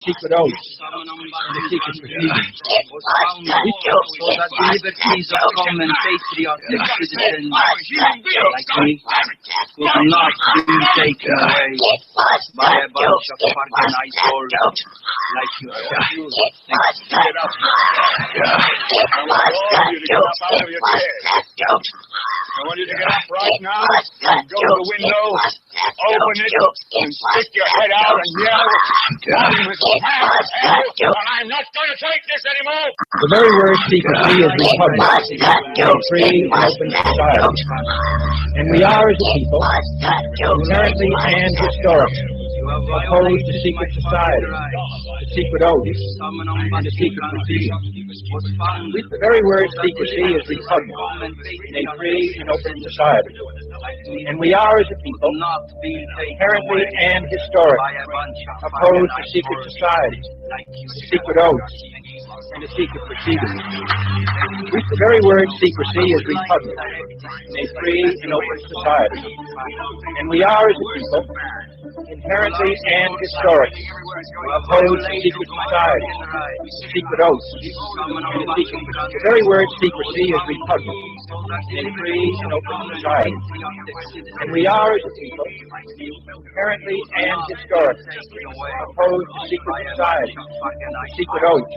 secret oaths, and the secret proceedings. So that the liberties of common patriotic citizens like me would not be taken away by a bunch of organized organs like you. Get up. I want you to get up out of your chair. I want you to get up right now and go to the window, open it, and stick your head out and yell, I'm not going to take this anymore! The very word secrecy is repugnant to a free and open society. And we are, as a people, inherently and historically opposed to secret society, to secret oaths, and to secret proceedings. The very word secrecy is repugnant in a free and open society. And we are, as a people, inherently and historically opposed to secret society, to secret oaths, and to secret proceedings. The very word secrecy is repugnant in a free and open society. And we are, as a people, inherently and historically opposed to secret society, secret oaths, and to secret. The very word secrecy is repugnant in a free and open society. And we are, as a people, inherently and historically opposed to secret society, secret oaths,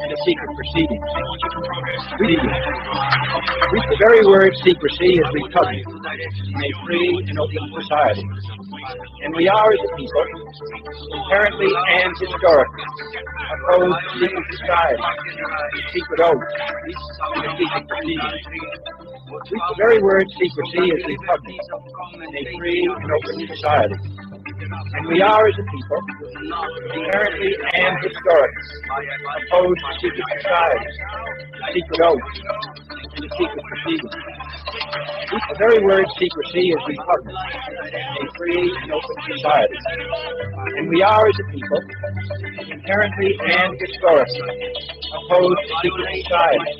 and to secret proceedings. The very word secrecy is repugnant in a free and open society. And we are, as a people, inherently and historically opposed to secret society, secret oaths, and to secret proceedings. The very word secrecy is repugnant in a free and open society. And we are, as a people, inherently and historically opposed to secret society, secret oaths, and to secret proceedings. The very word secrecy is repugnant in a free and open society. And we are, as a people, inherently and historically opposed to secret society,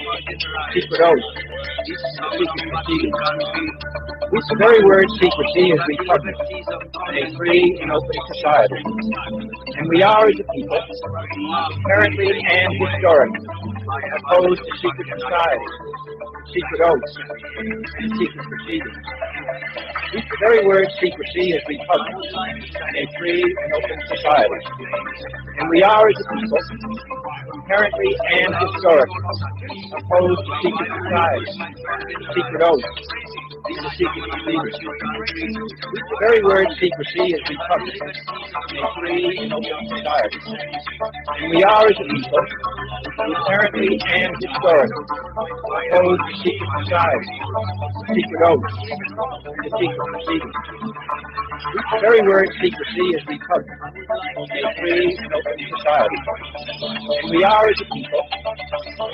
secret oaths, and secret proceedings. The very word secrecy is repugnant in a free and open society. And we are, as a people, inherently and historically opposed to secret society, secret oaths, and secret proceedings. The very word secrecy is repugnant in a free and open society. And we are, as a people, inherently and historically opposed to secret society, secret oaths, and secret proceedings. The very word secrecy is repugnant in a free and open society. And we are, as a people, inherently and historically opposed to secret society, secret oaths, and secret proceedings. The very word secrecy is repugnant in a free and open society. And we are, as a people,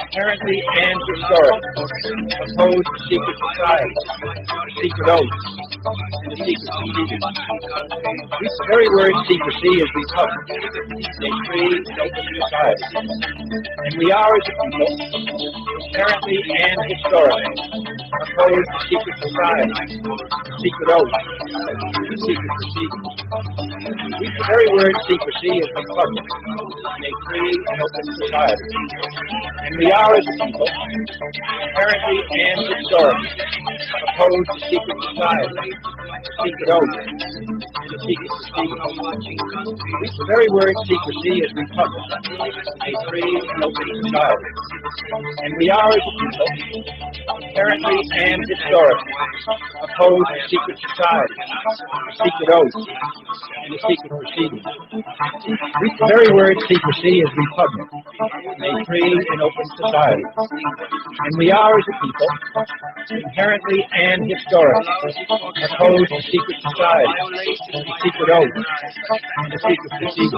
inherently and historically opposed to secret society, secret oaths, and secret proceedings. The very word secrecy is repugnant in a free and open society. And we are, as a people, inherently and historically opposed to secret society, secret oaths, and secret proceedings. The very word secrecy is repugnant in a free and open society. And we are, as a people, inherently and historically opposed to secret society, secret oaths, and secret proceedings. The very word secrecy is repugnant in a free and open society. And we are, as a people, inherently and historically opposed to secret society, secret oaths, and secret proceedings. The very word secrecy is repugnant in a free and open society. And we are, as a people, inherently and historically opposed to secret society, secret oaths, and secret proceedings.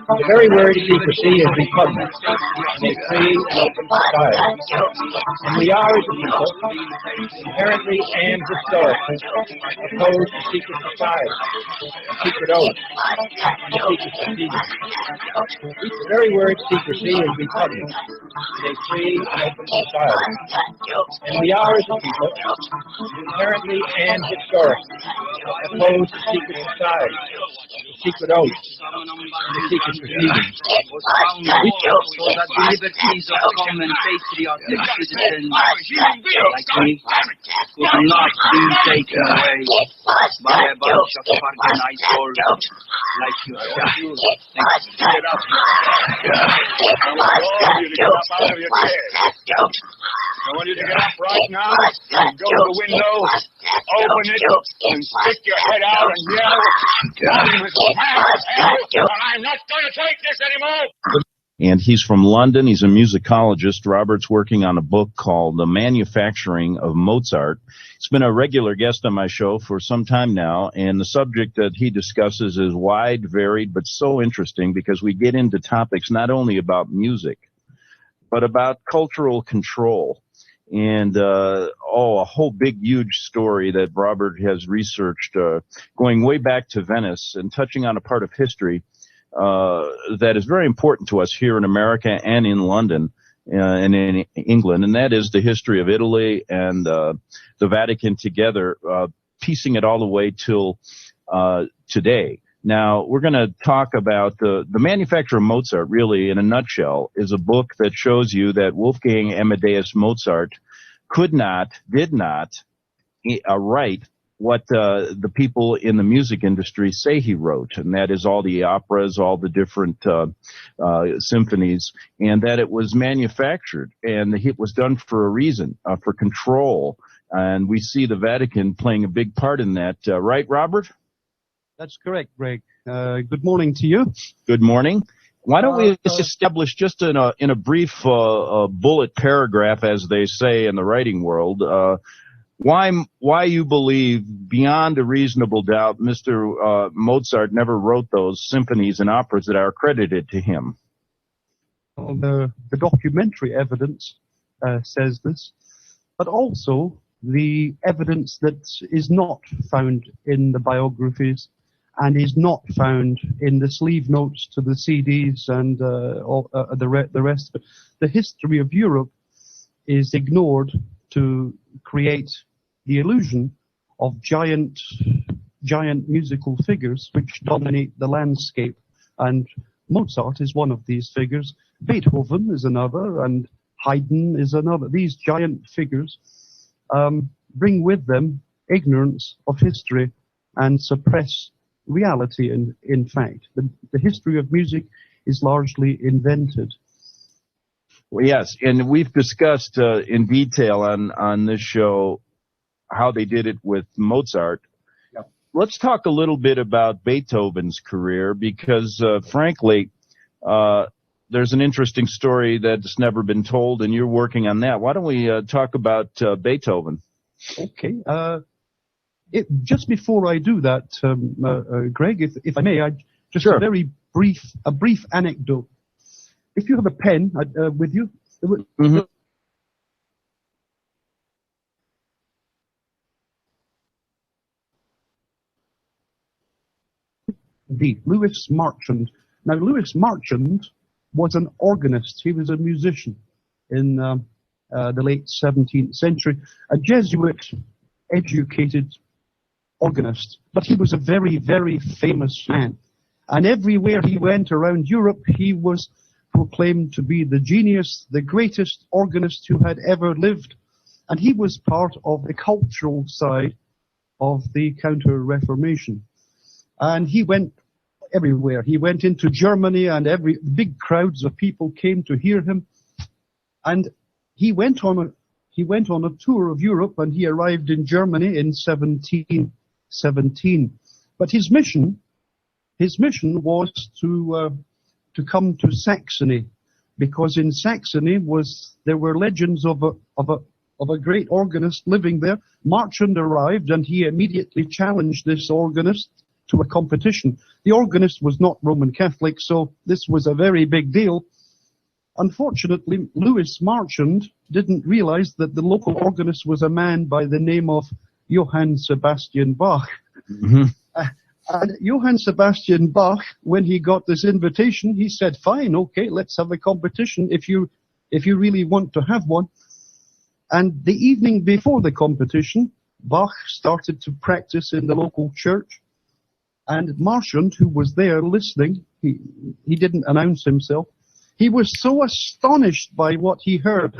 The very word secrecy is repugnant in a free and open society. And we are, as a people, inherently and historically opposed to secret society, secret oaths, and secret proceedings. The very word secrecy is repugnant in a free and open society. And we are, as a people, inherently and historically opposed to secret society, secret oaths, and secret proceedings. Was founded so that the liberties of common patriotic citizens like me could not be taken away by a bunch of fargin like yourself. Get up. I want all of you to get up out of your chairs. I want you to get up right now and go to the window, open it, and stick your head out and yell, "I'm as mad as hell, and I'm not going to take this anymore!" And he's from London. He's a musicologist. Robert's working on a book called The Manufacturing of Mozart. He's been a regular guest on my show for some time now, and the subject that he discusses is wide, varied, but so interesting because we get into topics not only about music, but about cultural control. And, a whole big, huge story that Robert has researched, going way back to Venice and touching on a part of history that is very important to us here in America and in London and in England, and that is the history of Italy and the Vatican together, piecing it all the way till today. Now, we're going to talk about the manufacture of Mozart, really, in a nutshell, is a book that shows you that Wolfgang Amadeus Mozart did not write what the people in the music industry say he wrote, and that is all the operas, all the different symphonies, and that it was manufactured, and it was done for a reason, for control, and we see the Vatican playing a big part in that. Right, Robert? That's correct, Greg. Good morning to you. Good morning. Why don't we establish just in a brief bullet paragraph, as they say in the writing world, why you believe beyond a reasonable doubt Mr. Mozart never wrote those symphonies and operas that are credited to him? Well, the documentary evidence says this, but also the evidence that is not found in the biographies and is not found in the sleeve notes to the CDs and the rest of it. The history of Europe is ignored to create the illusion of giant musical figures which dominate the landscape. And Mozart is one of these figures. Beethoven is another, and Haydn is another. These giant figures bring with them ignorance of history and suppress reality. And in fact, the history of music is largely invented. Well, yes, and we've discussed in detail on this show how they did it with Mozart. Yep. Let's talk a little bit about Beethoven's career because, frankly, there's an interesting story that's never been told, and you're working on that. Why don't we talk about Beethoven? Okay. Just before I do that, Greg, if I may, just Sure. a brief anecdote. If you have a pen with you, Mm-hmm. Louis Marchand. Now, Louis Marchand was an organist. He was a musician in the late 17th century, a Jesuit-educated organist. But he was a very, very famous man. And everywhere he went around Europe, he was proclaimed to be the genius, the greatest organist who had ever lived. And he was part of the cultural side of the Counter-Reformation. And he went everywhere. He went into Germany, and big crowds of people came to hear him. And he went on a tour of Europe, and he arrived in Germany in 1717. But his mission was to come to Saxony, because in Saxony there were legends of a great organist living there. Marchand arrived, and he immediately challenged this organist to a competition. The organist was not Roman Catholic, so this was a very big deal. Unfortunately, Louis Marchand didn't realize that the local organist was a man by the name of Johann Sebastian Bach. Mm-hmm. And Johann Sebastian Bach, when he got this invitation, he said, fine, okay, let's have a competition if you really want to have one. And the evening before the competition, Bach started to practice in the local church. And Marchand, who was there listening, he didn't announce himself. He was so astonished by what he heard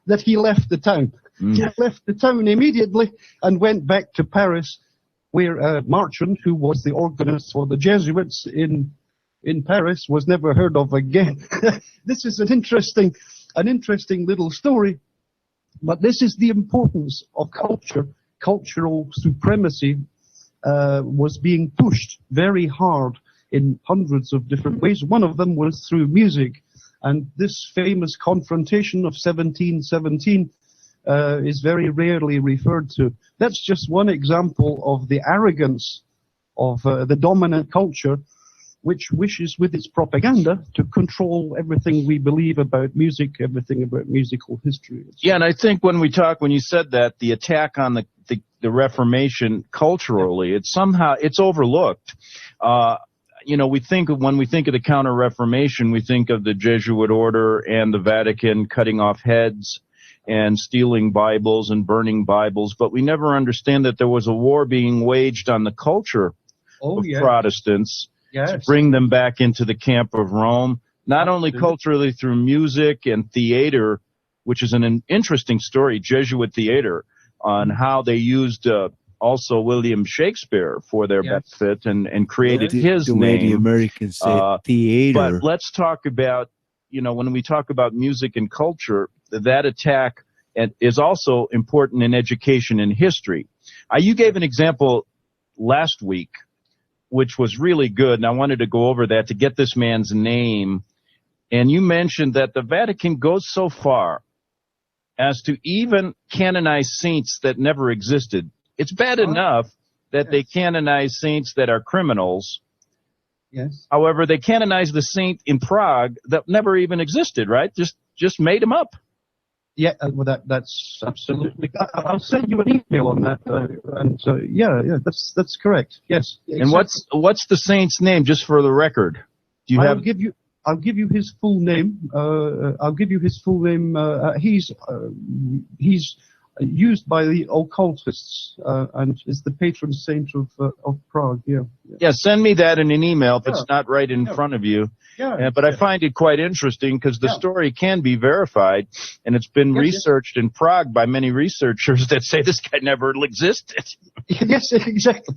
that he left the town. He left the town immediately and went back to Paris, where Marchand, who was the organist for the Jesuits in Paris, was never heard of again. This is an interesting little story, but this is the importance of culture. Cultural supremacy was being pushed very hard in hundreds of different ways. One of them was through music, and this famous confrontation of 1717 is very rarely referred to. That's just one example of the arrogance of the dominant culture, which wishes with its propaganda to control everything we believe about music, everything about musical history. Yeah, and I think when you said that, the attack on the Reformation culturally, it's overlooked. When we think of the Counter-Reformation, we think of the Jesuit order and the Vatican cutting off heads and stealing Bibles and burning Bibles, but we never understand that there was a war being waged on the culture of Protestants to bring them back into the camp of Rome, not only culturally through music and theater, which is an interesting story, Jesuit theater, on how they used also William Shakespeare for their benefit and created his the name. way the Americans say theater. But let's talk about, when we talk about music and culture, that attack is also important in education and history. You gave an example last week, which was really good, and I wanted to go over that to get this man's name. And you mentioned that the Vatican goes so far as to even canonize saints that never existed. It's bad enough that they canonize saints that are criminals. Yes. However, they canonized the saint in Prague that never even existed, right? Just made him up. Yeah, well, that's absolutely. I'll send you an email on that. That's correct. Yes. And what's the saint's name, just for the record? Do you I'll give you his full name. He's used by the occultists and is the patron saint of Prague. Yeah. Send me that in an email if it's not right in front of you. But I find it quite interesting because the story can be verified, and it's been researched in Prague by many researchers that say this guy never existed. Yes, exactly.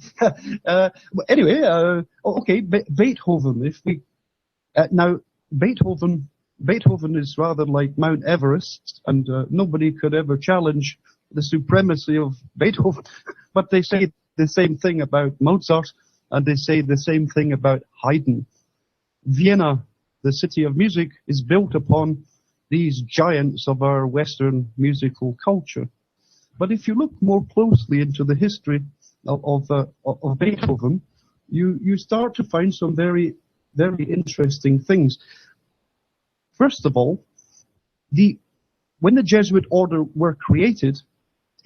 Anyway, okay, Beethoven. If we now Beethoven is rather like Mount Everest, and nobody could ever challenge the supremacy of Beethoven. But they say the same thing about Mozart, and they say the same thing about Haydn. Vienna, the city of music, is built upon these giants of our Western musical culture. But if you look more closely into the history of Beethoven, you start to find some very, very interesting things. First of all, when the Jesuit order were created,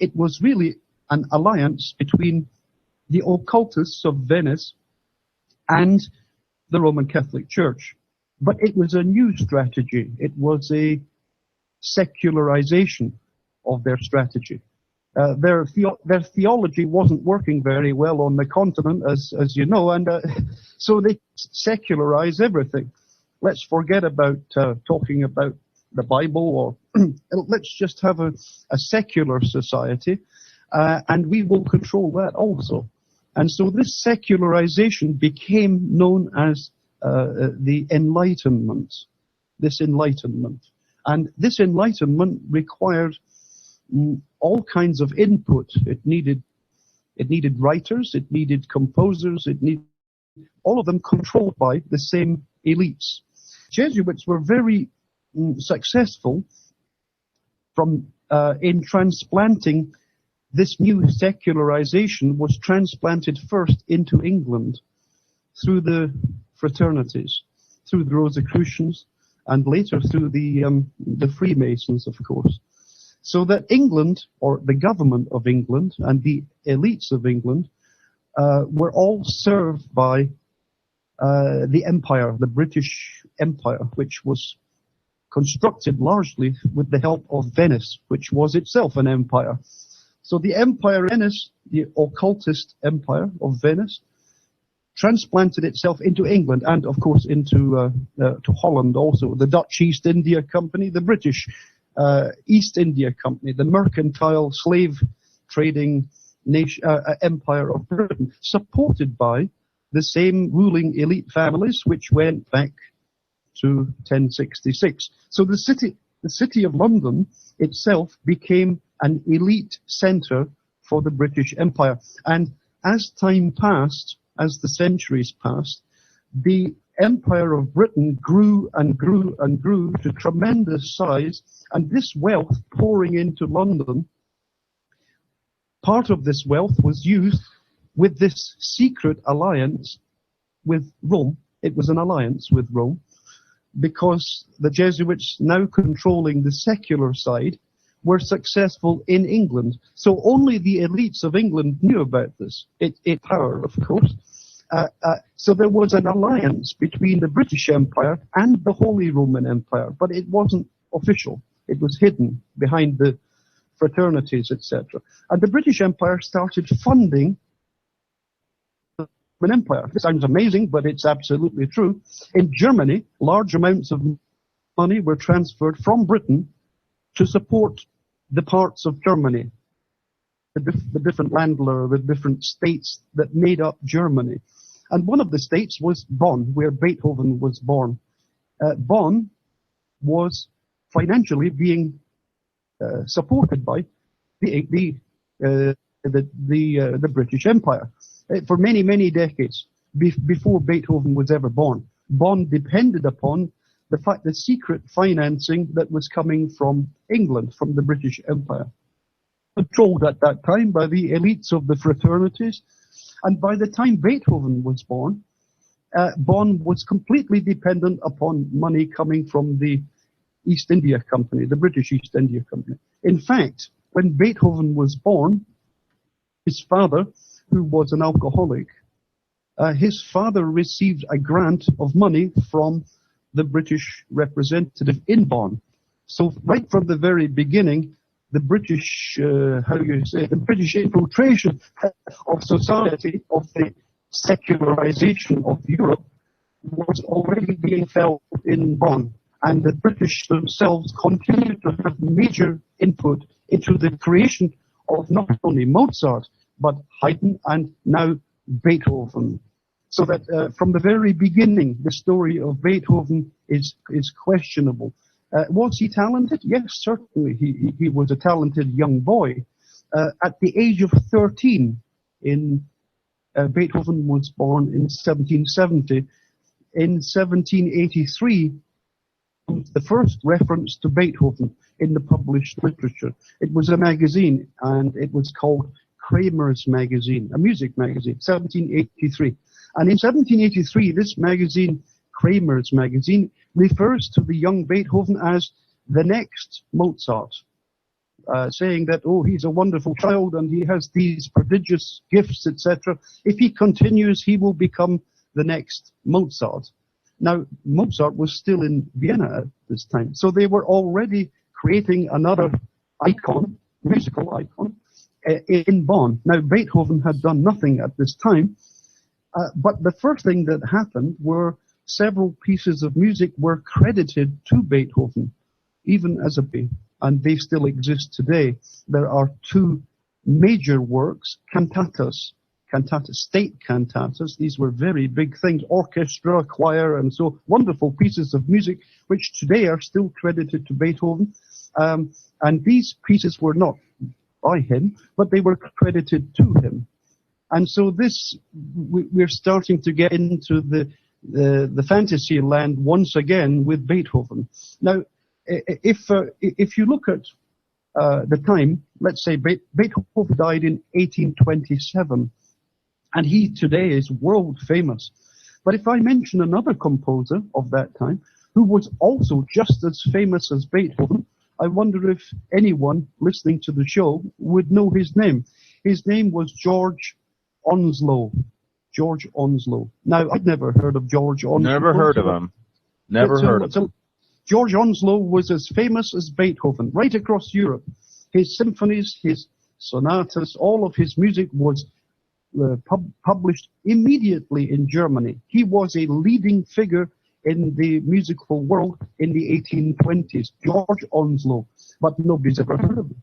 it was really an alliance between the occultists of Venice and the Roman Catholic Church. But it was a new strategy. It was a secularization of their strategy. Their theology wasn't working very well on the continent, as you know, and so they secularized everything. Let's forget about talking about the Bible, or let's just have a secular society, and we will control that also. And so this secularization became known as the Enlightenment. And this Enlightenment required all kinds of input. It needed writers, it needed composers, all of them controlled by the same elites. Jesuits were very successful in transplanting this new secularization. Was transplanted first into England through the fraternities, through the Rosicrucians, and later through the Freemasons, of course. So that England, or the government of England, and the elites of England were all served by the empire, the British Empire, which was constructed largely with the help of Venice, which was itself an empire. So the Empire of Venice, the occultist empire of Venice, transplanted itself into England and, of course, into to Holland also. The Dutch East India Company, the British East India Company, the mercantile slave trading nation, empire of Britain, supported by the same ruling elite families which went back to 1066. So the city of London itself became an elite centre for the British Empire. And as time passed, as the centuries passed, the Empire of Britain grew and grew and grew to tremendous size, and this wealth pouring into London, part of this wealth was used with this secret alliance with Rome. It was an alliance with Rome, because the Jesuits, now controlling the secular side, were successful in England. So only the elites of England knew about this. It power, of course. So there was an alliance between the British Empire and the Holy Roman Empire, but it wasn't official. It was hidden behind the fraternities, etc. And the British Empire started funding the Roman Empire. This sounds amazing, but it's absolutely true. In Germany, large amounts of money were transferred from Britain to support the parts of Germany, the different landler, the different states that made up Germany. And one of the states was Bonn, where Beethoven was born. Bonn was financially being supported by the British Empire for many, many decades before Beethoven was ever born. Bonn depended upon the secret financing that was coming from England, from the British Empire, controlled at that time by the elites of the fraternities. And by the time Beethoven was born, Bonn was completely dependent upon money coming from the East India Company, the British East India Company. In fact, when Beethoven was born, his father, who was an alcoholic, his father received a grant of money from the British representative in Bonn. So right from the very beginning, the British, the British infiltration of society, of the secularization of Europe, was already being felt in Bonn. And the British themselves continued to have major input into the creation of not only Mozart, but Haydn and now Beethoven. So that from the very beginning, the story of Beethoven is questionable. Was he talented? Yes, certainly. He was a talented young boy. At the age of 13, Beethoven was born in 1770. In 1783, the first reference to Beethoven in the published literature. It was a magazine, and it was called Kramer's Magazine, a music magazine, 1783. And in 1783, this magazine, Kramer's Magazine, refers to the young Beethoven as the next Mozart, saying that, oh, he's a wonderful child and he has these prodigious gifts, etc. If he continues, he will become the next Mozart. Now, Mozart was still in Vienna at this time, so they were already creating another icon, musical icon, in Bonn. Now, Beethoven had done nothing at this time, but the first thing that happened were several pieces of music were credited to Beethoven, even as a baby, and they still exist today. There are two major works, cantatas, state cantatas. These were very big things, orchestra, choir, and so wonderful pieces of music, which today are still credited to Beethoven. And these pieces were not by him, but they were credited to him. And so this, we're starting to get into the fantasy land once again with Beethoven. Now, if you look at the time, let's say Beethoven died in 1827, and he today is world famous. But if I mention another composer of that time, who was also just as famous as Beethoven. I wonder if anyone listening to the show would know his name. His name was George Onslow. George Onslow. Now, I'd never heard of George Onslow. Never heard of him. Never heard of him. George Onslow was as famous as Beethoven right across Europe. His symphonies, his sonatas, all of his music was published immediately in Germany. He was a leading figure in the musical world in the 1820s, George Onslow, but nobody's ever heard of him.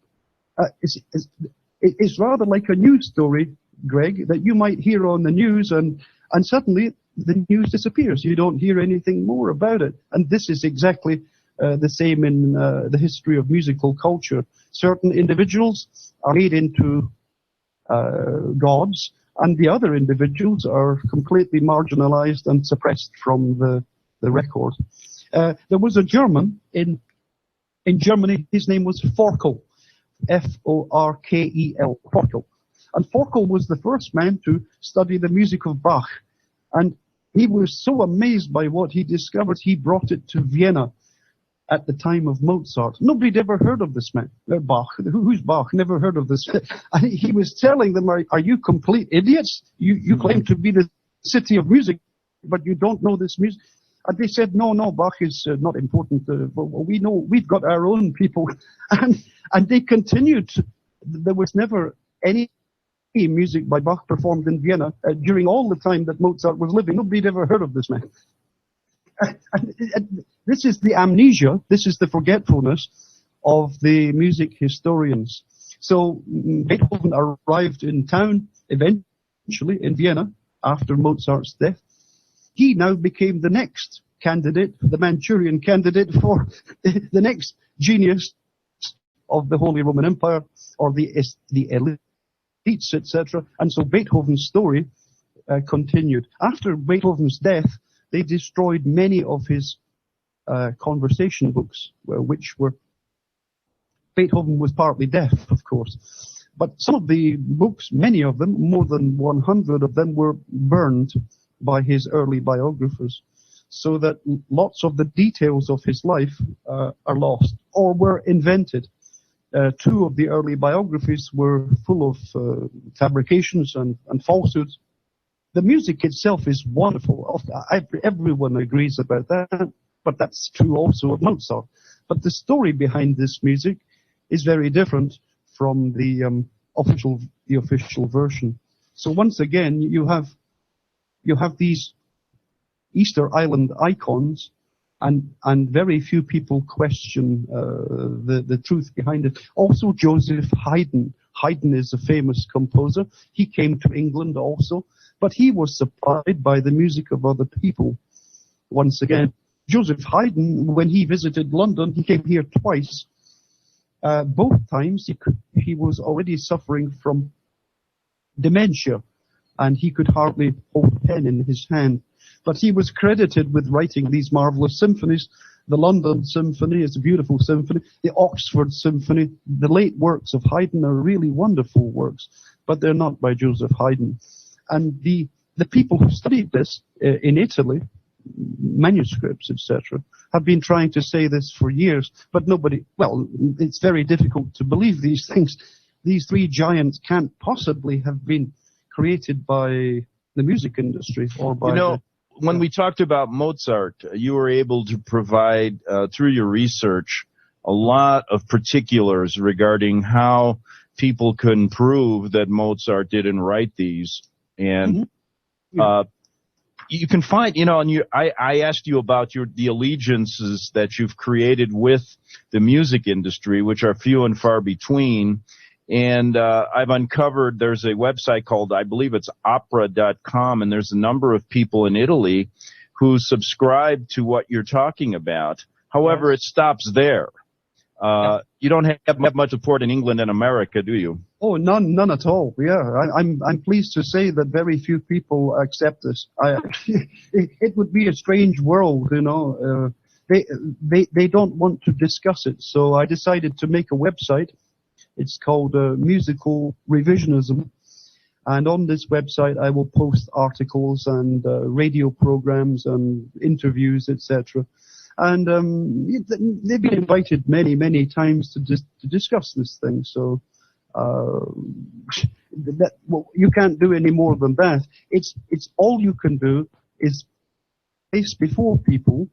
It's rather like a news story, Greg, that you might hear on the news and suddenly the news disappears. You don't hear anything more about it. And this is exactly the same in the history of musical culture. Certain individuals are made into gods, and the other individuals are completely marginalized and suppressed from the record. There was a German in Germany. His name was Forkel, Forkel, Forkel. And Forkel was the first man to study the music of Bach. And he was so amazed by what he discovered, he brought it to Vienna at the time of Mozart. Nobody'd ever heard of this man. Bach. Who's Bach? Never heard of this. And he was telling them, are you complete idiots? You claim to be the city of music, but you don't know this music. And they said, no, Bach is not important. We know, we've got our own people. And they continued. There was never any music by Bach performed in Vienna during all the time that Mozart was living. Nobody'd ever heard of this man. And this is the amnesia, this is the forgetfulness of the music historians. So Beethoven arrived in town eventually in Vienna after Mozart's death. He now became the next candidate, the Manchurian candidate for the next genius of the Holy Roman Empire, or the elites, etc. And so Beethoven's story continued. After Beethoven's death, they destroyed many of his conversation books, which were, Beethoven was partly deaf, of course. But some of the books, many of them, more than 100 of them, were burned by his early biographers, so that lots of the details of his life are lost or were invented. Two of the early biographies were full of fabrications and falsehoods. The music itself is wonderful. Everyone agrees about that, but that's true also of Mozart. But the story behind this music is very different from the official version. So once again, you have these Easter Island icons, and very few people question the truth behind it. Also, Joseph Haydn. Haydn is a famous composer. He came to England also, but he was supplied by the music of other people. Once again, Joseph Haydn, when he visited London, he came here twice. Both times he was already suffering from dementia, and he could hardly hold a pen in his hand. But he was credited with writing these marvelous symphonies. The London Symphony is a beautiful symphony. The Oxford Symphony, the late works of Haydn are really wonderful works, but they're not by Joseph Haydn. And the people who studied this in Italy, manuscripts, etc., have been trying to say this for years, but nobody, well, it's very difficult to believe these things. These three giants can't possibly have been created by the music industry or by... When we talked about Mozart, you were able to provide, through your research, a lot of particulars regarding how people can prove that Mozart didn't write these. And you can find, and I asked you about the allegiances that you've created with the music industry, which are few and far between. And I've uncovered, there's a website called, I believe it's opera.com, and there's a number of people in Italy who subscribe to what you're talking about. However, it stops there. You don't have much support in England and America, do you? Oh, none at all. Yeah, I'm pleased to say that very few people accept this. It would be a strange world, They don't want to discuss it, so I decided to make a website. It's called Musical Revisionism, and on this website I will post articles and radio programs and interviews, etc. And they've been invited many, many times to discuss this thing. So well, you can't do any more than that. It's all you can do is place before people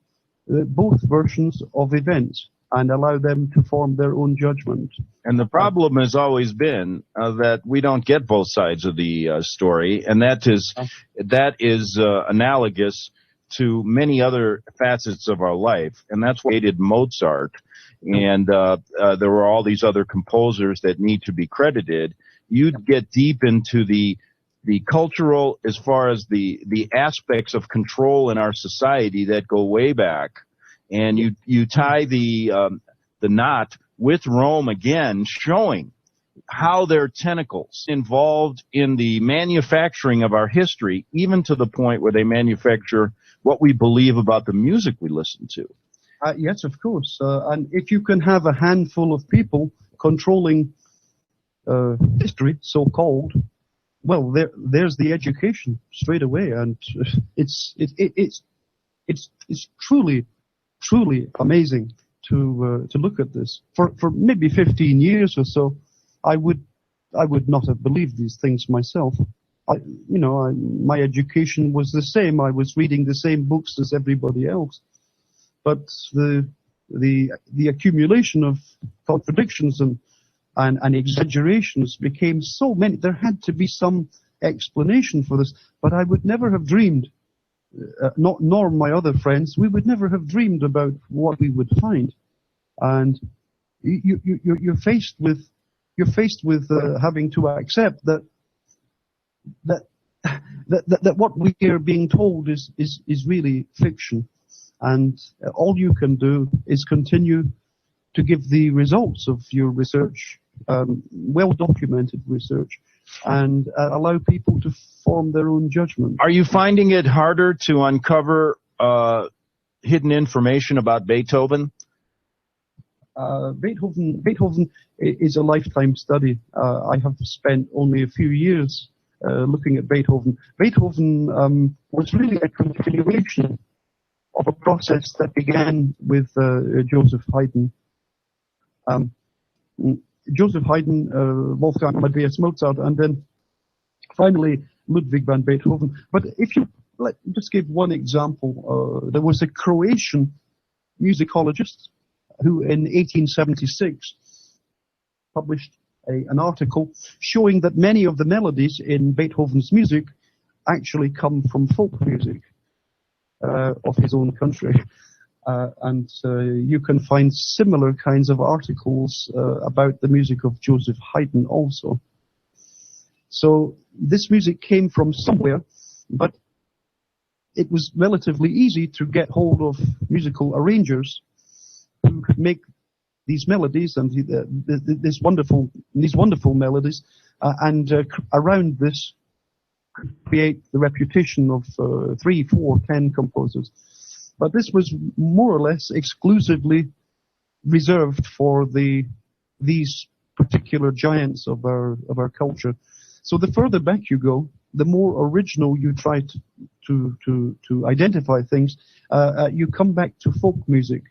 both versions of events and allow them to form their own judgment. And the problem has always been that we don't get both sides of the story, and that is analogous to many other facets of our life, and that's what created Mozart. And there were all these other composers that need to be credited. You'd get deep into the cultural, as far as the aspects of control in our society that go way back, and you tie the knot with Rome again, showing how their tentacles involved in the manufacturing of our history, even to the point where they manufacture what we believe about the music we listen to. Yes, of course. And if you can have a handful of people controlling history, so-called, well, there's the education straight away, and it's truly amazing to look at this. For maybe 15 years or so, I would not have believed these things myself. My education was the same. I was reading the same books as everybody else, but the accumulation of contradictions and exaggerations became so many. There had to be some explanation for this, but I would never have dreamed, nor my other friends, we would never have dreamed about what we would find. And you're faced with having to accept that what we are being told is really fiction, and all you can do is continue to give the results of your research, well-documented research, and allow people to form their own judgment. Are you finding it harder to uncover hidden information about Beethoven? Beethoven is a lifetime study. I have spent only a few years looking at Beethoven. Beethoven was really a continuation of a process that began with Joseph Haydn. Joseph Haydn, Wolfgang Amadeus Mozart, and then finally Ludwig van Beethoven. But if you just give one example, there was a Croatian musicologist who in 1876 published an article showing that many of the melodies in Beethoven's music actually come from folk music of his own country. And you can find similar kinds of articles about the music of Joseph Haydn also. So this music came from somewhere, but it was relatively easy to get hold of musical arrangers who could make these melodies and these wonderful melodies, and around this create the reputation of 3, 4, 10 composers. But this was more or less exclusively reserved for these particular giants of our culture. So the further back you go, the more original you try to identify things. You come back to folk music,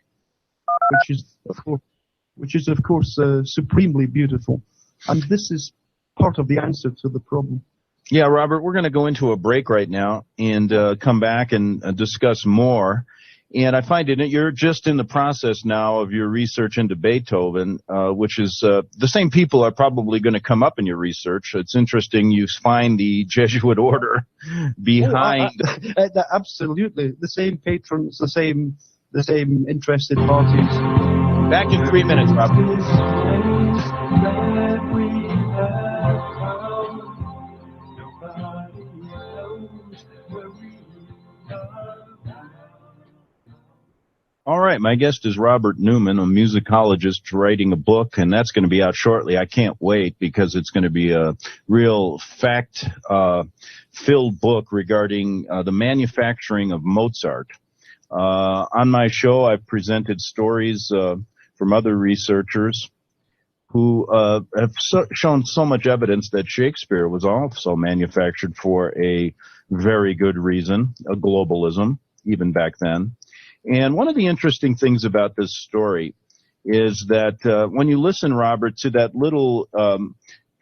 which is of course supremely beautiful, and this is part of the answer to the problem. Yeah, Robert, we're going to go into a break right now and come back and discuss more. And I find it you're just in the process now of your research into Beethoven, which is the same people are probably going to come up in your research. It's interesting you find the Jesuit order behind. Absolutely, the same patrons, the same interested parties. Back in 3 minutes, Robert. All right, my guest is Robert Newman, a musicologist writing a book, and that's going to be out shortly. I can't wait because it's going to be a real fact-filled book regarding the manufacturing of Mozart. On my show, I've presented stories from other researchers who have shown so much evidence that Shakespeare was also manufactured for a very good reason, a globalism, even back then. And one of the interesting things about this story is that when you listen, Robert, to that little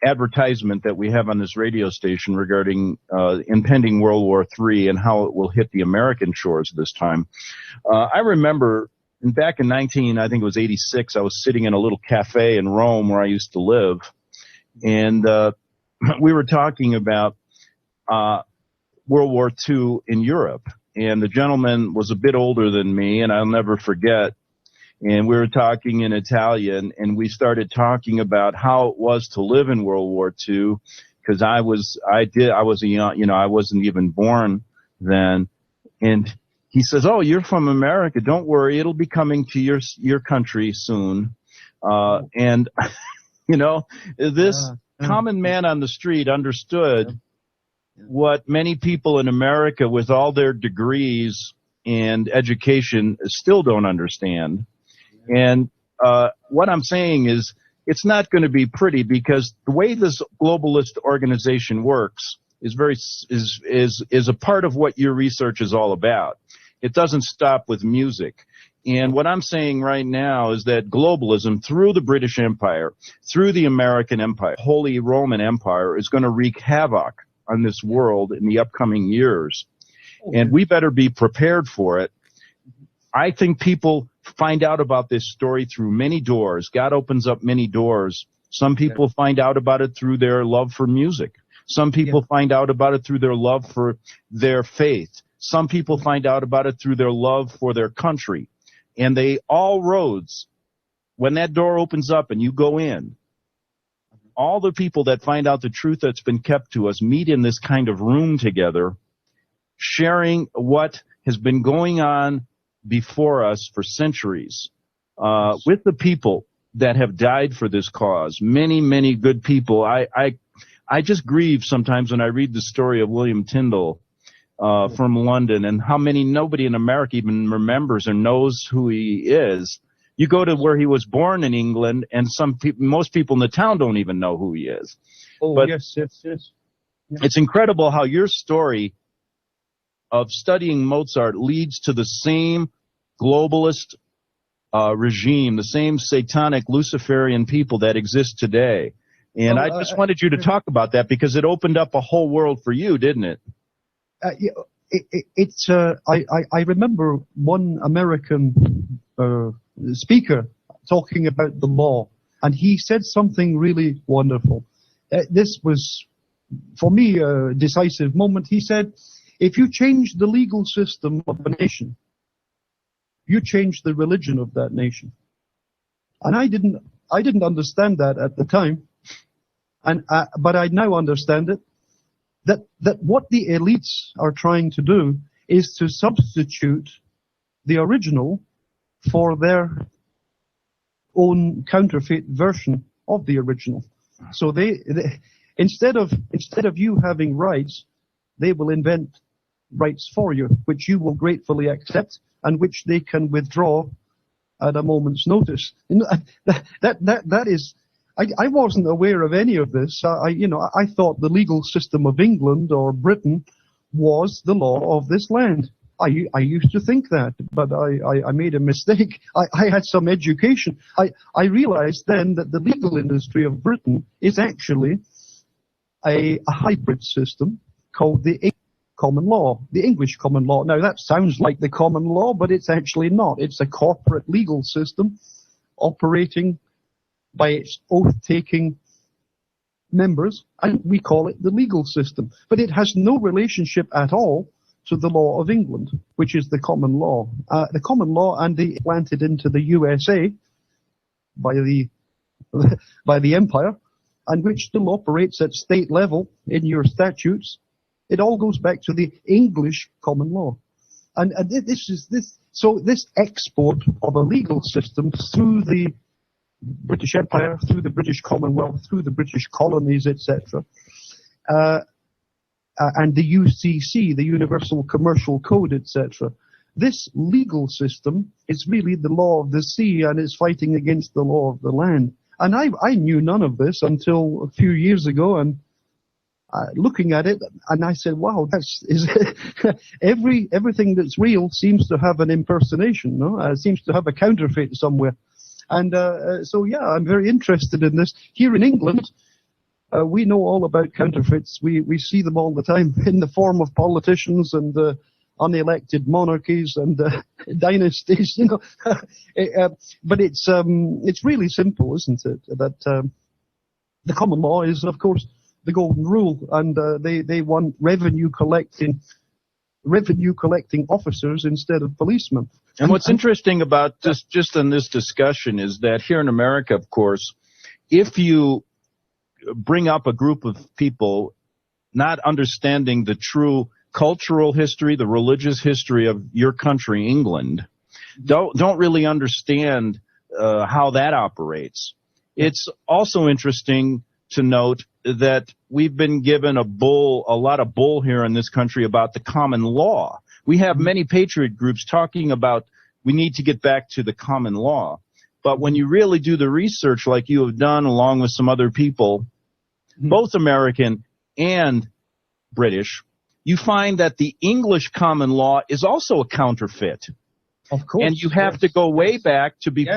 advertisement that we have on this radio station regarding impending World War III and how it will hit the American shores this time, I remember back in I think it was 86, I was sitting in a little cafe in Rome where I used to live, and we were talking about World War II in Europe. And the gentleman was a bit older than me, and I'll never forget. And we were talking in Italian, and we started talking about how it was to live in World War II, because I was a young, I wasn't even born then. And he says, "Oh, you're from America. Don't worry, it'll be coming to your country soon." And this common man on the street understood what many people in America with all their degrees and education still don't understand. And what I'm saying is it's not going to be pretty, because the way this globalist organization works is a part of what your research is all about. It doesn't stop with music. And what I'm saying right now is that globalism through the British Empire, through the American Empire, Holy Roman Empire, is going to wreak havoc on this world in the upcoming years. And we better be prepared for it. I think people find out about this story through many doors. God opens up many doors. Some people find out about it through their love for music. Some people find out about it through their love for their faith. Some people find out about it through their love for their country. And all roads, when that door opens up and you go in, all the people that find out the truth that's been kept to us meet in this kind of room together, sharing what has been going on before us for centuries, with the people that have died for this cause. Many, many good people. I just grieve sometimes when I read the story of William Tyndall from London, and how nobody in America even remembers or knows who he is. You go to where he was born in England, and most people in the town don't even know who he is. Oh, but yes. It's incredible how your story of studying Mozart leads to the same globalist regime, the same satanic Luciferian people that exist today. And I just wanted you to talk about that, because it opened up a whole world for you, didn't it? I remember one American speaker talking about the law, and he said something really wonderful. This was, for me, a decisive moment. He said, if you change the legal system of a nation, you change the religion of that nation. And I didn't understand that at the time, but I now understand it. That what the elites are trying to do is to substitute the original for their own counterfeit version of the original. So they instead of you having rights, they will invent rights for you, which you will gratefully accept and which they can withdraw at a moment's notice. That is. I wasn't aware of any of this. I thought the legal system of England or Britain was the law of this land. I used to think that, but I made a mistake. I had some education. I realized then that the legal industry of Britain is actually a hybrid system called the common law, the English common law. Now that sounds like the common law, but it's actually not. It's a corporate legal system operating by its oath-taking members, and we call it the legal system. But it has no relationship at all to the law of England, which is the common law. The common law, and they planted into the USA by the empire, and which still operates at state level in your statutes. It all goes back to the English common law. And this export of a legal system through the British Empire, through the British Commonwealth, through the British colonies, etc., and the UCC, the Universal Commercial Code, etc. This legal system is really the law of the sea, and is fighting against the law of the land. And I knew none of this until a few years ago, and looking at it, and I said, wow, everything that's real seems to have an impersonation, no? Seems to have a counterfeit somewhere. And so, yeah, I'm very interested in this. Here in England, we know all about counterfeits. We see them all the time in the form of politicians and unelected monarchies and dynasties, you know. But it's really simple, isn't it? That the common law is, of course, the golden rule, and they want revenue collecting officers instead of policemen. And what's interesting about just in this discussion is that here in America, of course, if you bring up a group of people not understanding the true cultural history, the religious history of your country, England, don't really understand how that operates. It's also interesting to note that we've been given a lot of bull here in this country about the common law. We have many patriot groups talking about we need to get back to the common law. But when you really do the research like you have done along with some other people, both American and British, you find that the English common law is also a counterfeit. Of course. And you have to go way back to be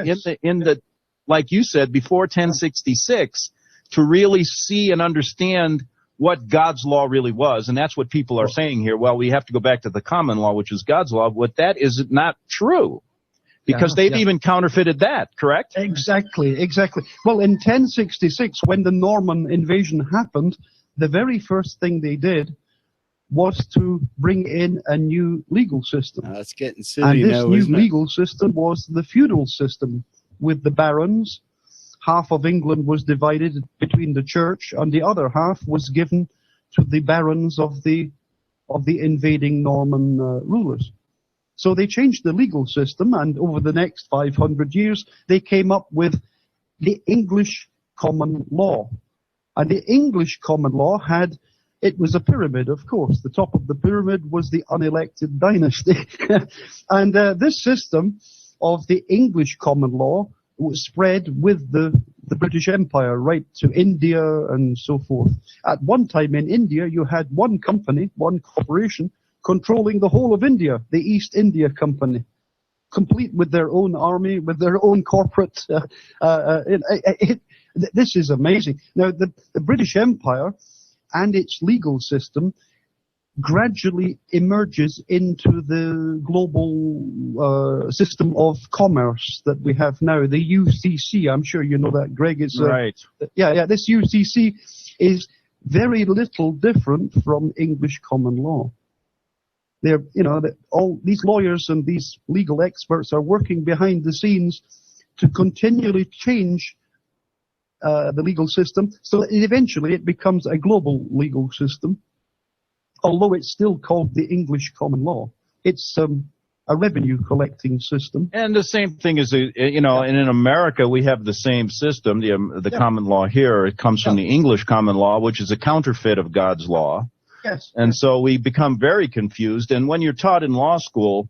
in the like you said, before 1066 to really see and understand what God's law really was. And that's what people are saying here. Well, we have to go back to the common law, which is God's law. What that is not true, because they've even counterfeited that, correct? Exactly. Well, in 1066, when the Norman invasion happened, the very first thing they did was to bring in a new legal system. It's getting silly and this now, new isn't it? legal system was the feudal system with the barons. Half of England was divided between the church, and the other half was given to the barons of the invading Norman rulers. So they changed the legal system, and over the next 500 years, they came up with the English common law. And the English common law it was a pyramid, of course. The top of the pyramid was the unelected dynasty. And this system of the English common law was spread with the British Empire right to India and so forth. At one time in India, you had one company, one corporation, controlling the whole of India, the East India Company, complete with their own army, with their own corporate... this is amazing. Now, the British Empire and its legal system gradually emerges into the global system of commerce that we have now, the UCC. I'm sure you know that, Greg. It's right. This UCC is very little different from English common law. They're, all these lawyers and these legal experts are working behind the scenes to continually change the legal system, so that eventually it becomes a global legal system. Although it's still called the English common law, it's a revenue collecting system. And the same thing is, and in America we have the same system. The common law here, it comes from the English common law, which is a counterfeit of God's law. Yes. And so we become very confused. And when you're taught in law school,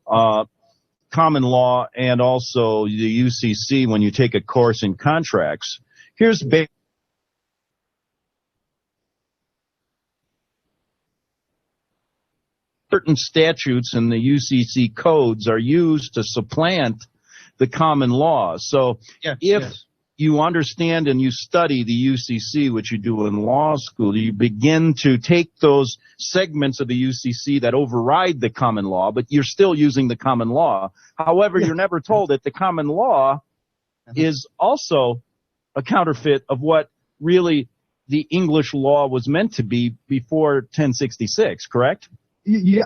common law and also the UCC, when you take a course in contracts, here's certain statutes in the UCC codes are used to supplant the common law. So if you understand and you study the UCC, which you do in law school, you begin to take those segments of the UCC that override the common law, but you're still using the common law. However, you're never told that the common law is also a counterfeit of what really the English law was meant to be before 1066, correct? Yeah,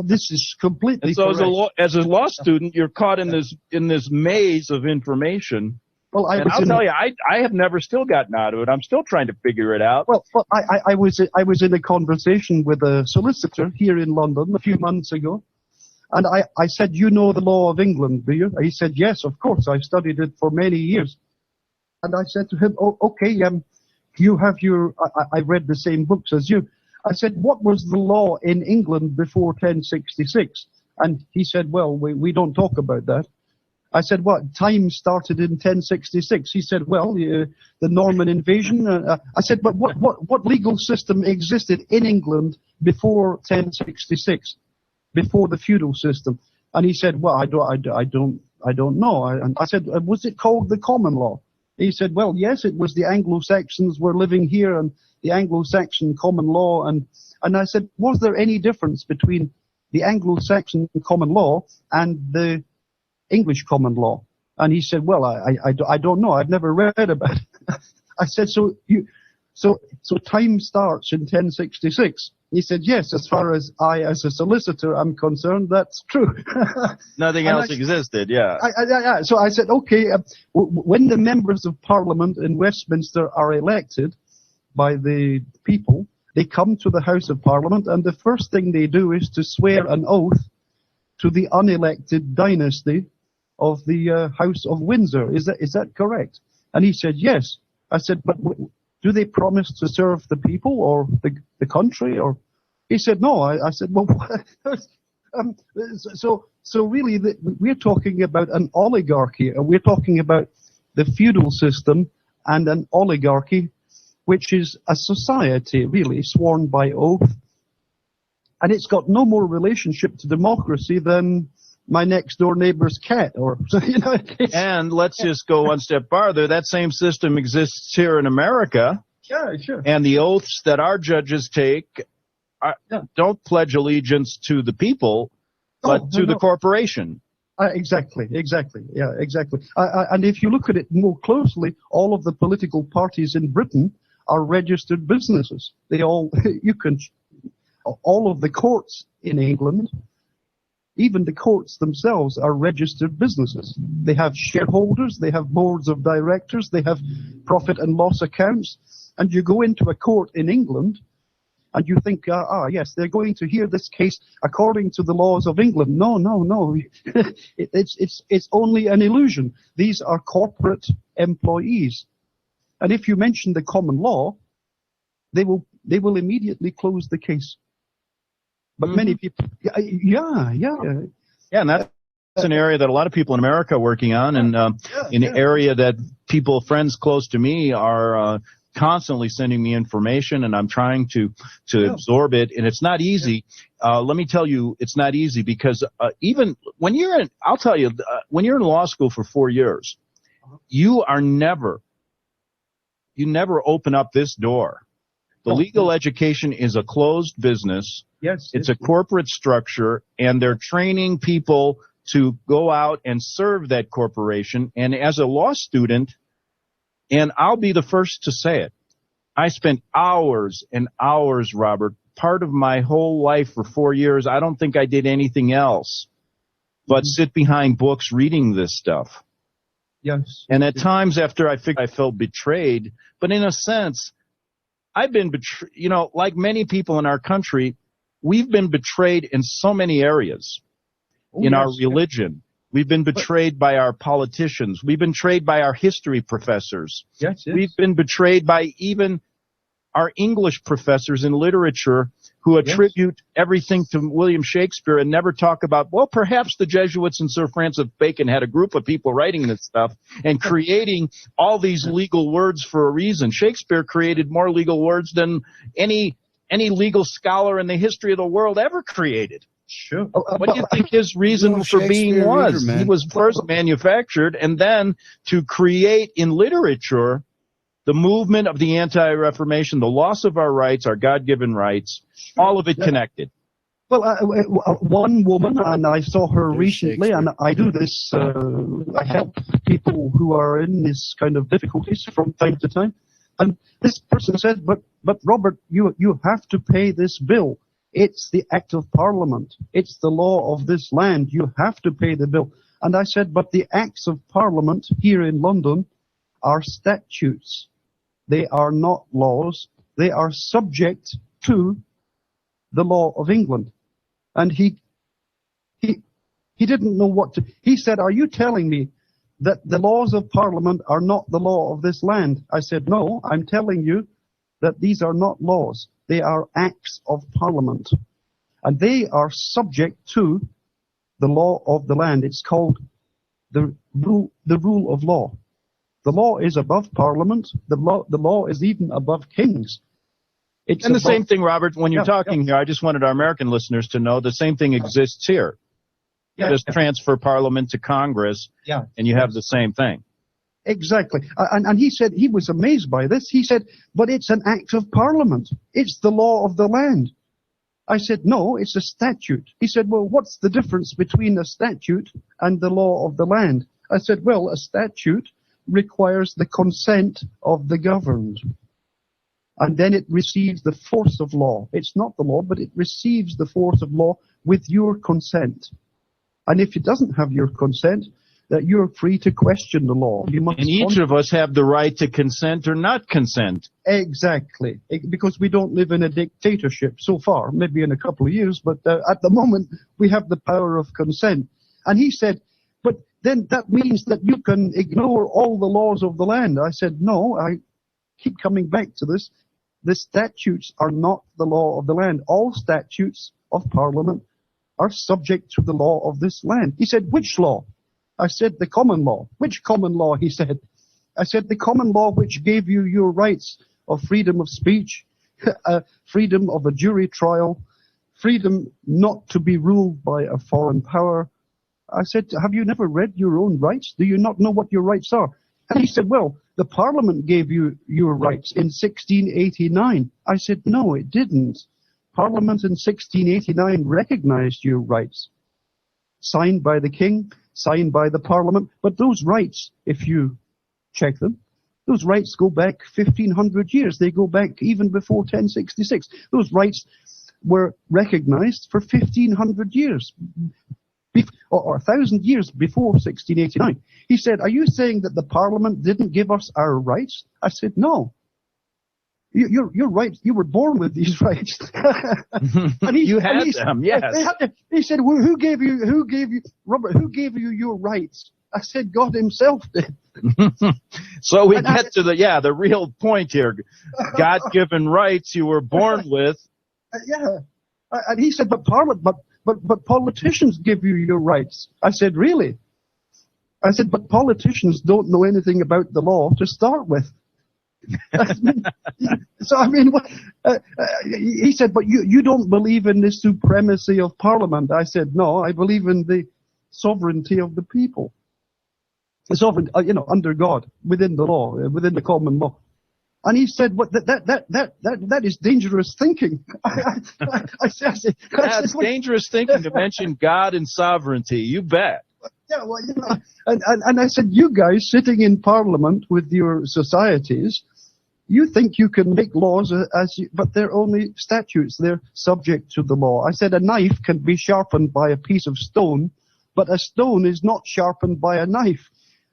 this is completely correct. So as a law student, you're caught in this maze of information. Well, I'll tell you, I have never still gotten out of it. I'm still trying to figure it out. Well, I was in a conversation with a solicitor here in London a few months ago, and I said, "You know the law of England, do you?" He said, "Yes, of course. I studied it for many years." And I said to him, "Oh, okay. You have I read the same books as you." I said, "What was the law in England before 1066? And he said, "Well, we don't talk about that." I said, what, time started in 1066? He said, well, the Norman invasion. I said, but what legal system existed in England before 1066, before the feudal system? And he said, well, I don't know. And I said, was it called the common law? He said, well, yes, it was. The Anglo-Saxons were living here, and the Anglo-Saxon common law. And I said, was there any difference between the Anglo-Saxon common law and the English common law? And he said, well, I don't know. I've never read about it. I said, so time starts in 1066. He said, yes, as far as I, as a solicitor, am concerned, that's true. Nothing else existed, yeah. So I said, okay, when the members of Parliament in Westminster are elected by the people, they come to the House of Parliament, and the first thing they do is to swear an oath to the unelected dynasty of the House of Windsor. Is that correct? And he said, yes. I said, but do they promise to serve the people or the country? Or he said, no. I said, well, so really we're talking about an oligarchy, and we're talking about the feudal system and an oligarchy, which is a society really sworn by oath, and it's got no more relationship to democracy than my next door neighbor's cat, or And let's just go one step farther. That same system exists here in America. Yeah, sure. And the oaths that our judges take don't pledge allegiance to the people, but to the corporation. Exactly. Yeah, exactly. And if you look at it more closely, all of the political parties in Britain are registered businesses. They all, all of the courts in England, even the courts themselves, are registered businesses. They have shareholders, they have boards of directors, they have profit and loss accounts. And you go into a court in England and you think, yes, they're going to hear this case according to the laws of England. No. It's only an illusion. These are corporate employees. And if you mention the common law, they will immediately close the case. But many people, yeah, and that's an area that a lot of people in America are working on, and an area that people, friends close to me, are constantly sending me information, and I'm trying to absorb it, and it's not easy. Let me tell you, it's not easy because even when you're in, I'll tell you, when you're in law school for 4 years, you never open up this door. The legal education is a closed business. Yes. It's a corporate structure, and they're training people to go out and serve that corporation. And as a law student, and I'll be the first to say it, I spent hours and hours, Robert, part of my whole life for 4 years. I don't think I did anything else but sit behind books reading this stuff. Yes. And at times after I felt betrayed, but in a sense, I've been betrayed, like many people in our country, we've been betrayed in so many areas. Our religion. We've been betrayed by our politicians. We've been betrayed by our history professors. Yes. We've been betrayed by even our English professors in literature who attribute everything to William Shakespeare and never talk about, well, perhaps the Jesuits and Sir Francis Bacon had a group of people writing this stuff and creating all these legal words for a reason. Shakespeare created more legal words than any legal scholar in the history of the world ever created. Sure. What do you think his reason for being was? He was first manufactured, and then to create in literature the movement of the anti-Reformation, the loss of our rights, our God-given rights, all of it connected. Well, one woman, and I saw her recently, and I do this, I help people who are in this kind of difficulties from time to time. And this person said, but Robert, you have to pay this bill. It's the Act of Parliament. It's the law of this land. You have to pay the bill. And I said, but the Acts of Parliament here in London are statutes. They are not laws. They are subject to the law of England. And he didn't know what to... He said, are you telling me that the laws of Parliament are not the law of this land? I said, no, I'm telling you that these are not laws. They are acts of Parliament. And they are subject to the law of the land. It's called the rule of law. The law is above Parliament. The law is even above kings. And the same thing, Robert, when you're talking here, I just wanted our American listeners to know the same thing exists here. You just transfer Parliament to Congress, and you have the same thing. Exactly. And he said he was amazed by this. He said, but it's an act of Parliament. It's the law of the land. I said, no, it's a statute. He said, well, what's the difference between a statute and the law of the land? I said, well, a statute requires the consent of the governed. And then it receives the force of law. It's not the law, but it receives the force of law with your consent. And if it doesn't have your consent, that you're free to question the law. You must and each of us have the right to consent or not consent. Exactly. Because we don't live in a dictatorship so far, maybe in a couple of years, but at the moment we have the power of consent. And he said, but then that means that you can ignore all the laws of the land. I said, no, I keep coming back to this. The statutes are not the law of the land. All statutes of Parliament are subject to the law of this land. He said, which law? I said, the common law. Which common law? He said. I said, the common law which gave you your rights of freedom of speech, freedom of a jury trial, freedom not to be ruled by a foreign power. I said, have you never read your own rights? Do you not know what your rights are? And he said, well, the Parliament gave you your rights in 1689. I said, no, it didn't. Parliament in 1689 recognized your rights. Signed by the King, signed by the Parliament. But those rights, if you check them, those rights go back 1,500 years. They go back even before 1066. Those rights were recognized for 1,500 years. Or 1,000 years before 1689. He said, are you saying that the Parliament didn't give us our rights? I said, no. You're right. You were born with these rights. And you had them, yes. He said, well, Robert, who gave you your rights? I said, God himself did. So we get to the real point here. God-given rights you were born with. And he said, but politicians give you your rights. I said, really? I said, but politicians don't know anything about the law to start with. He said, but you don't believe in the supremacy of Parliament. I said, no, I believe in the sovereignty of the people. The sovereign, under God, within the law, within the common law. And he said, "What? That is dangerous thinking." I said, "That's dangerous thinking to mention God and sovereignty." You bet. Yeah, well, and I said, "You guys sitting in Parliament with your societies, you think you can make laws but they're only statutes. They're subject to the law." I said, "A knife can be sharpened by a piece of stone, but a stone is not sharpened by a knife.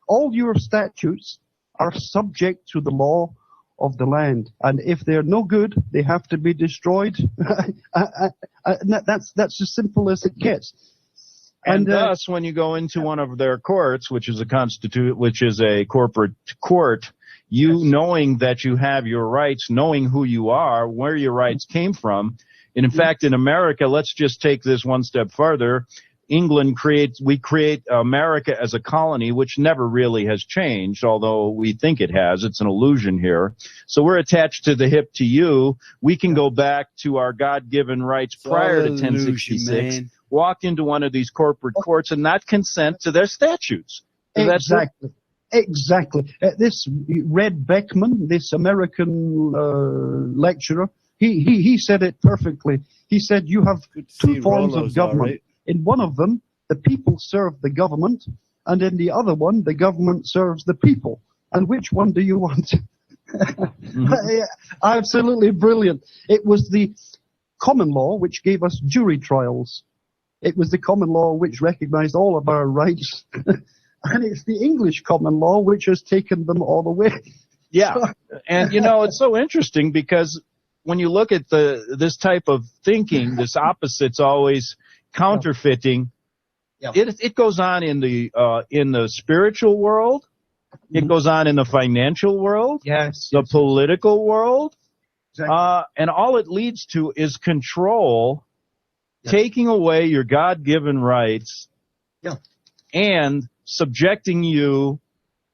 All your statutes are subject to the law of the land, and if they're no good, they have to be destroyed." That's as simple as it gets. And thus, when you go into one of their courts, which is a corporate court, knowing that you have your rights, knowing who you are, where your rights came from, and in fact, in America, let's just take this one step further. We create America as a colony, which never really has changed, although we think it has. It's an illusion here. So we're attached to the hip to you. We can go back to our God-given rights prior to 1066, walk into one of these corporate courts and not consent to their statutes. Exactly. Exactly. This Red Beckman, this American lecturer, he said it perfectly. He said you have two forms of government. Right. In one of them, the people serve the government, and in the other one, the government serves the people. And which one do you want? Absolutely brilliant. It was the common law which gave us jury trials. It was the common law which recognized all of our rights. And it's the English common law which has taken them all away. Yeah, and it's so interesting because when you look at this type of thinking, this opposite's always counterfeiting. Yeah. It goes on in the spiritual world. It goes on in the financial world. Yes. The political world. Exactly. And all it leads to is control, taking away your God-given rights. Yeah. and subjecting you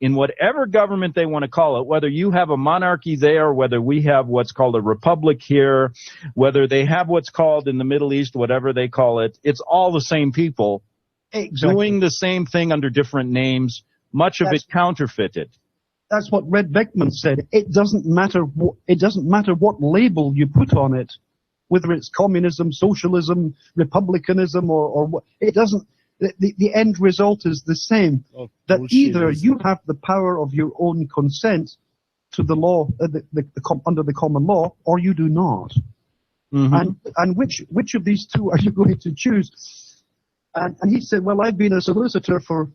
in whatever government they want to call it, whether you have a monarchy there, whether we have what's called a republic here, whether they have what's called in the Middle East, whatever they call it, it's all the same people doing the same thing under different names, much of it counterfeited. That's what Red Beckman said. It doesn't matter what label you put on it, whether it's communism, socialism, republicanism, or what. It doesn't. The end result is the same. That either you have the power of your own consent to the law, under the common law, or you do not. And which of these two are you going to choose? And he said, well, I've been a solicitor for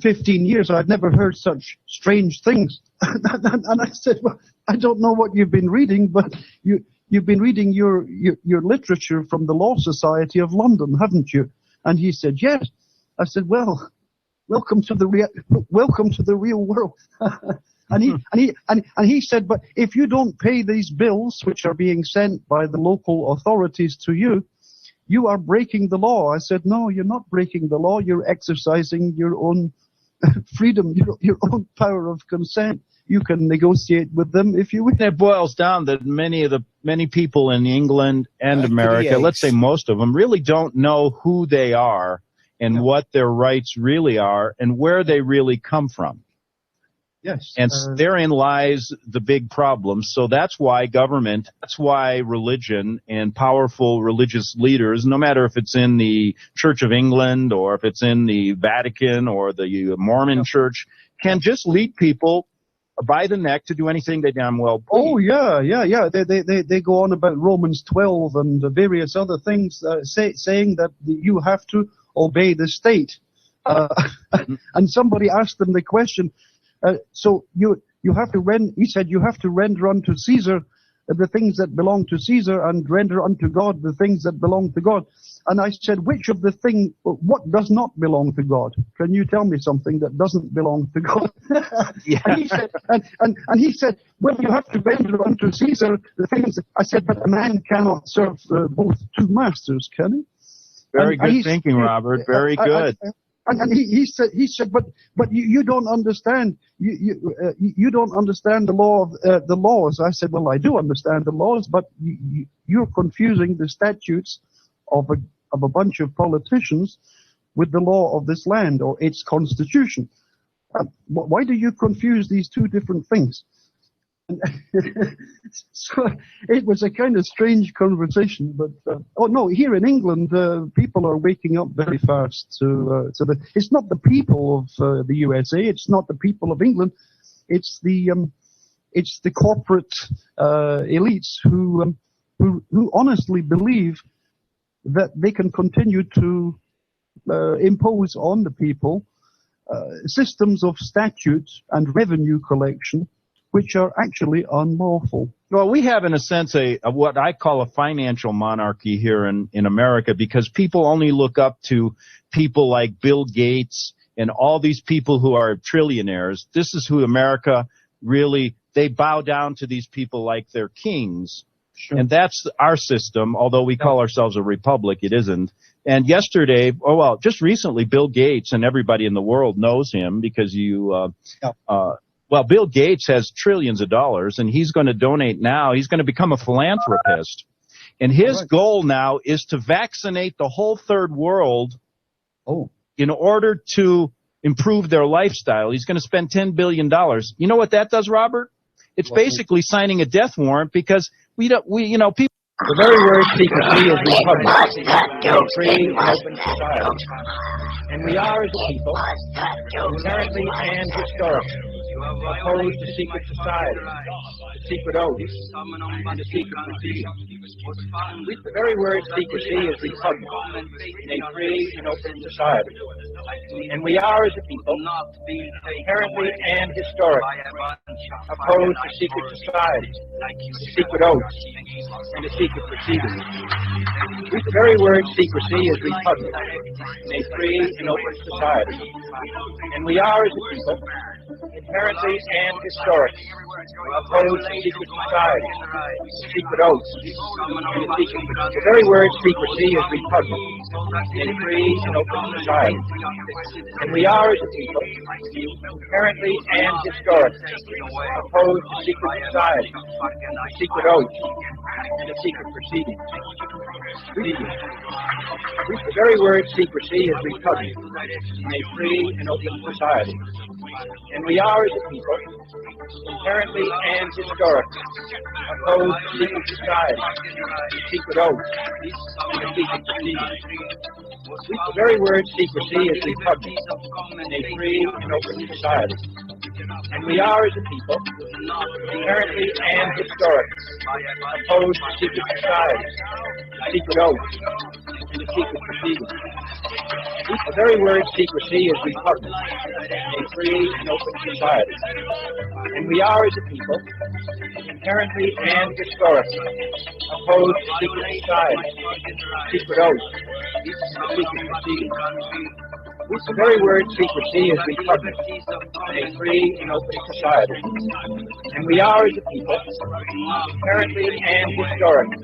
15 years. I've never heard such strange things. And I said, well, I don't know what you've been reading, but you've been reading your literature from the Law Society of London, haven't you? And he said, yes. I said, well, welcome to the real world. and he said, but if you don't pay these bills, which are being sent by the local authorities to you, you are breaking the law. I said, no, you're not breaking the law. You're exercising your own freedom, your own power of consent. You can negotiate with them if you wish. It boils down that many people in England and America, let's say most of them, really don't know who they are and what their rights really are and where they really come from. Yes. And therein lies the big problem. So that's why government, that's why religion and powerful religious leaders, no matter if it's in the Church of England or if it's in the Vatican or the Mormon Church, can just lead people by the neck to do anything they damn well please. Oh, yeah. They go on about Romans 12 and various other things, saying that you have to obey the state. And somebody asked them the question, so you have to render, he said, you have to render unto Caesar the things that belong to Caesar and render unto God the things that belong to God. And I said, which of the things, what does not belong to God? Can you tell me something that doesn't belong to God? And he said, well, you have to render unto Caesar the things. I said, but a man cannot serve both two masters, can he? Very good thinking, Robert. Very good. And he said, but you don't understand. You don't understand the law of the laws. I said, well, I do understand the laws, but you're confusing the statutes of a bunch of politicians with the law of this land or its constitution. Why do you confuse these two different things? So it was a kind of strange conversation, but oh no, here in England, people are waking up very fast to it's not the people of the USA, it's not the people of England, it's the corporate elites who honestly believe that they can continue to impose on the people systems of statute and revenue collection which are actually unlawful. Well, we have, in a sense, a what I call a financial monarchy here in America, because people only look up to people like Bill Gates and all these people who are trillionaires. This is who America really, they bow down to these people like they're kings. Sure. And that's our system, although we call ourselves a republic, it isn't. And yesterday, just recently, Bill Gates, and everybody in the world knows him because well, Bill Gates has trillions of dollars, and he's going to donate now. He's going to become a philanthropist. And his goal now is to vaccinate the whole third world in order to improve their lifestyle. He's going to spend $10 billion. You know what that does, Robert? It's basically signing a death warrant because people. The very word secrecy is repugnant to a free and open society. And we are, as a people, inherently and historically opposed to secret society, to secret oaths, and to secret proceedings. The very word secrecy is repugnant in a free and open society. And we are, as a people, inherently and historically opposed to secret society, to secret oaths, and to secret proceedings. The very word secrecy is repugnant in a free and open society. And we are, as a people, inherently and historically opposed to secret society, secret oaths, and to secret proceedings. The very word secrecy is repugnant in a free and open society. And we are, as a people, inherently and historically opposed to secret society, secret oaths, and a secret proceeding. The very word secrecy is repugnant in a free and open society. And we are, as a people, inherently and historically opposed to secret society, secret oaths, and a secret proceeding. The very word secrecy is repugnant in a free and open society. And we are, as a people, inherently and historically opposed to secret society, secret oaths, and a secret proceeding. The very word secrecy is repugnant in a free and open society. And we are, as a people, inherently and historically opposed to secret society, secret oaths, and a secret proceeding. The very word secrecy is repugnant in a free and open society. And we are, as a people, inherently and historically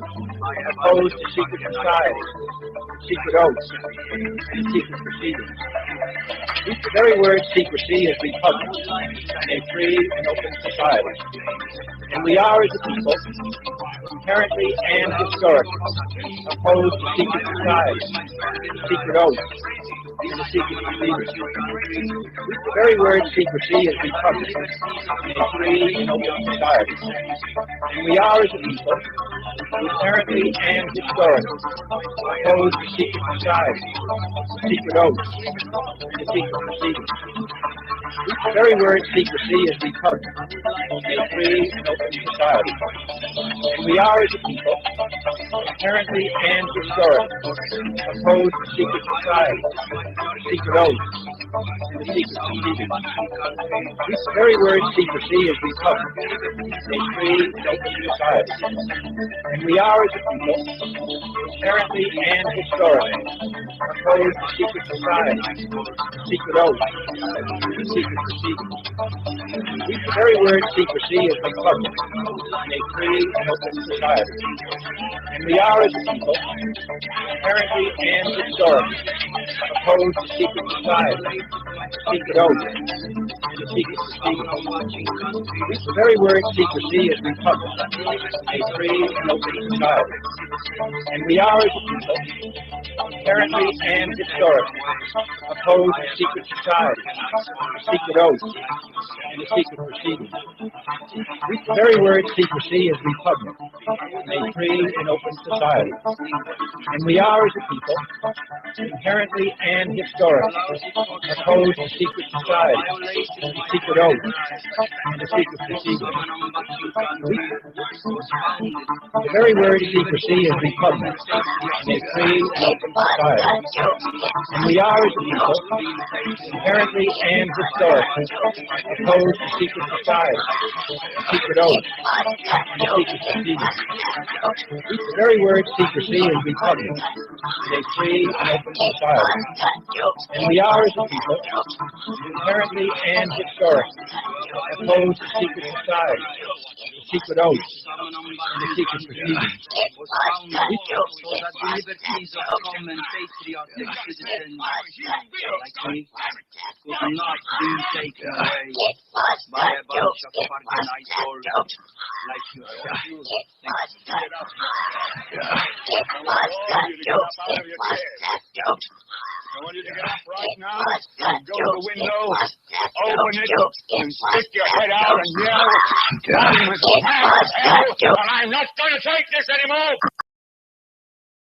opposed to secret society, secret oaths, and a secret proceeding. The very word secrecy is repugnant in a free and open society. And we are, as a people, inherently and historically opposed to secret society, secret oaths, and a secret proceeding. The very word secrecy is repugnant in a free and open society. And we are, as a people, inherently and historically opposed to secret society, secret oaths, and a secret proceeding. The very word secrecy is repugnant in a free and open society. And we are, as a people, inherently and historically opposed to secret society, secret oaths, and a secret proceeding. The very word secrecy is repugnant in a free and open society. And we are, as a people, inherently and historically opposed to secret society, secret oaths, and a secret proceeding. The very word secrecy is repugnant in a free and open society. And we are, as a people, inherently and historically opposed to secret society, secret oaths, and a secret proceeding. The very word secrecy is repugnant in a free and open society. And we are, as a people, inherently and historically opposed to secret society, secret oaths, and a secret proceeding. The very word secrecy is repugnant in a free and open society. And we are, as a people, inherently and historically opposed to secret society, secret oaths, and a secret proceeding. The very word secrecy is repugnant in a free and open society. And we are, as a people, inherently and historically opposed to secret society, secret oaths, and a secret proceeding. The very word secrecy is repugnant in a free and open society. And we are, as a people, inherently and historically opposed to secret society, secret oaths, and a secret proceeding. So that the liberties of common patriotic citizens like me would not be taken away by a bunch of fargin like you. I want you to get up out of your chair. I want you to get up right now and go to the window, open it, and stick your head out and yell, "I'm as mad as hell, and I'm not going to take this anymore!"